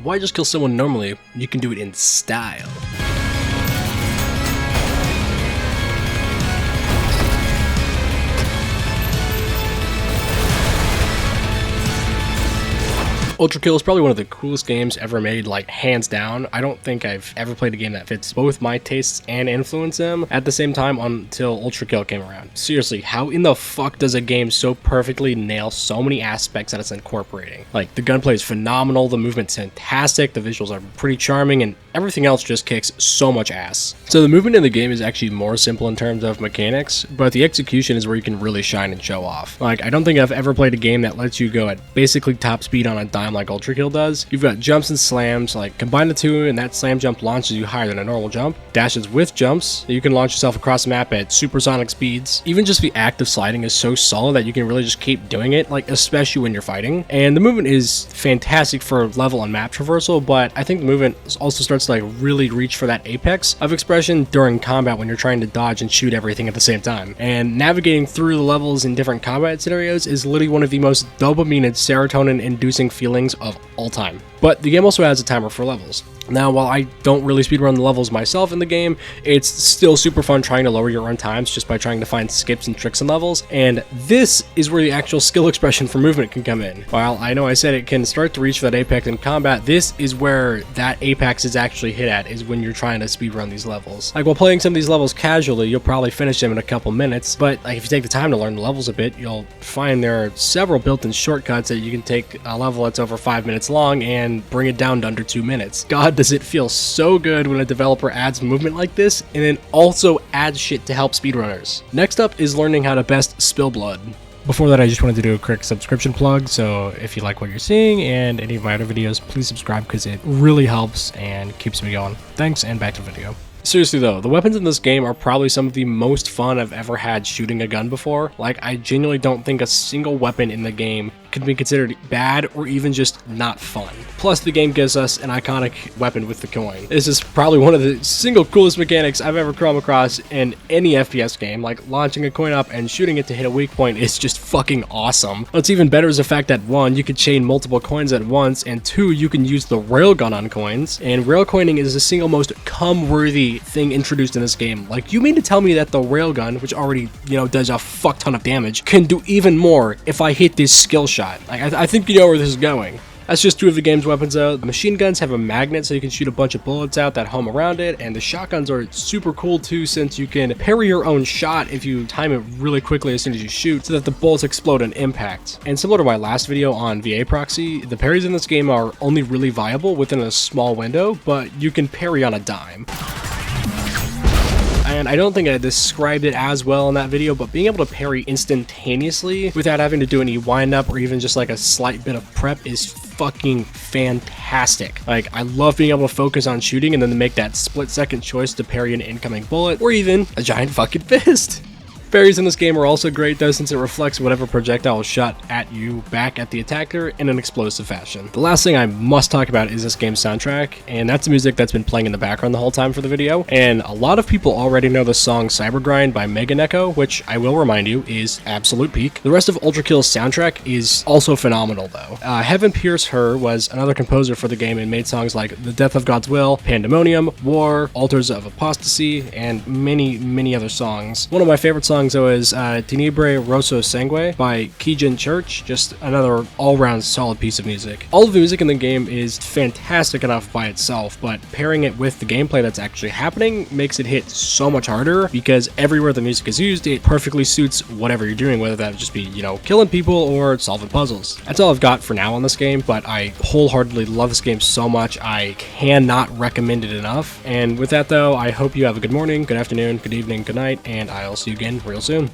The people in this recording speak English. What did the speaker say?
Why just kill someone normally? You can do it in style. Ultra Kill is probably one of the coolest games ever made, like hands down. I don't think I've ever played a game that fits both my tastes and influence them at the same time until Ultra Kill came around. Seriously, how in the fuck does a game so perfectly nail so many aspects that it's incorporating? Like, the gunplay is phenomenal, the movement's fantastic, the visuals are pretty charming, and everything else just kicks so much ass. So the movement in the game is actually more simple in terms of mechanics, but the execution is where you can really shine and show off. Like, I don't think I've ever played a game that lets you go at basically top speed on a dime like Ultra Kill does. You've got jumps and slams, like combine the two and that slam jump launches you higher than a normal jump. Dashes with jumps, you can launch yourself across the map at supersonic speeds. Even just the act of sliding is so solid that you can really just keep doing it, like especially when you're fighting. And the movement is fantastic for level and map traversal, but I think the movement also starts to like really reach for that apex of expression during combat when you're trying to dodge and shoot everything at the same time. And navigating through the levels in different combat scenarios is literally one of the most dopamine and serotonin inducing feelings of all time. But the game also has a timer for levels. Now, while I don't really speedrun the levels myself in the game, it's still super fun trying to lower your run times just by trying to find skips and tricks in levels, and this is where the actual skill expression for movement can come in. While I know I said it can start to reach for that apex in combat, this is where that apex is actually hit at, is when you're trying to speedrun these levels. Like, while playing some of these levels casually, you'll probably finish them in a couple minutes, but like, if you take the time to learn the levels a bit, you'll find there are several built-in shortcuts that you can take a level that's over 5 minutes long and bring it down to under 2 minutes. God, does it feel so good when a developer adds movement like this and then also adds shit to help speedrunners. Next up is learning how to best spill blood. Before that, I just wanted to do a quick subscription plug, so if you like what you're seeing and any of my other videos, please subscribe because it really helps and keeps me going. Thanks, and back to the video. Seriously though, the weapons in this game are probably some of the most fun I've ever had shooting a gun before. Like, I genuinely don't think a single weapon in the game could be considered bad or even just not fun. Plus, the game gives us an iconic weapon with the coin. This is probably one of the single coolest mechanics I've ever come across in any FPS game. Like, launching a coin up and shooting it to hit a weak point is just fucking awesome. What's even better is the fact that 1, you could chain multiple coins at once, and 2, you can use the railgun on coins, and railcoining is the single most cum-worthy thing introduced in this game. Like, you mean to tell me that the railgun, which already, does a fuck ton of damage, can do even more if I hit this skill shot? Like, I think you know where this is going. That's just 2 of the game's weapons though. The machine guns have a magnet so you can shoot a bunch of bullets out that hum around it, and the shotguns are super cool too since you can parry your own shot if you time it really quickly as soon as you shoot so that the bullets explode on impact. And similar to my last video on VA Proxy, the parries in this game are only really viable within a small window, but you can parry on a dime. And I don't think I described it as well in that video, but being able to parry instantaneously without having to do any wind up or even just like a slight bit of prep is fucking fantastic. Like, I love being able to focus on shooting and then to make that split-second choice to parry an incoming bullet or even a giant fucking fist. Parries in this game are also great though, since it reflects whatever projectile is shot at you back at the attacker in an explosive fashion. The last thing I must talk about is this game's soundtrack, and that's the music that's been playing in the background the whole time for the video. And a lot of people already know the song Cybergrind by Megan Echo, which I will remind you is absolute peak. The rest of Ultra Kill's soundtrack is also phenomenal though. Heaven Pierce Her was another composer for the game and made songs like The Death of God's Will, Pandemonium, War, Altars of Apostasy, and many other songs. One of my favorite songs though is Tenebrae Rosso Sangue by Kijin Church, just another all-round solid piece of music. All of the music in the game is fantastic enough by itself, but pairing it with the gameplay that's actually happening makes it hit so much harder because everywhere the music is used, it perfectly suits whatever you're doing, whether that just be, killing people or solving puzzles. That's all I've got for now on this game, but I wholeheartedly love this game so much, I cannot recommend it enough. And with that though, I hope you have a good morning, good afternoon, good evening, good night, and I'll see you again real soon.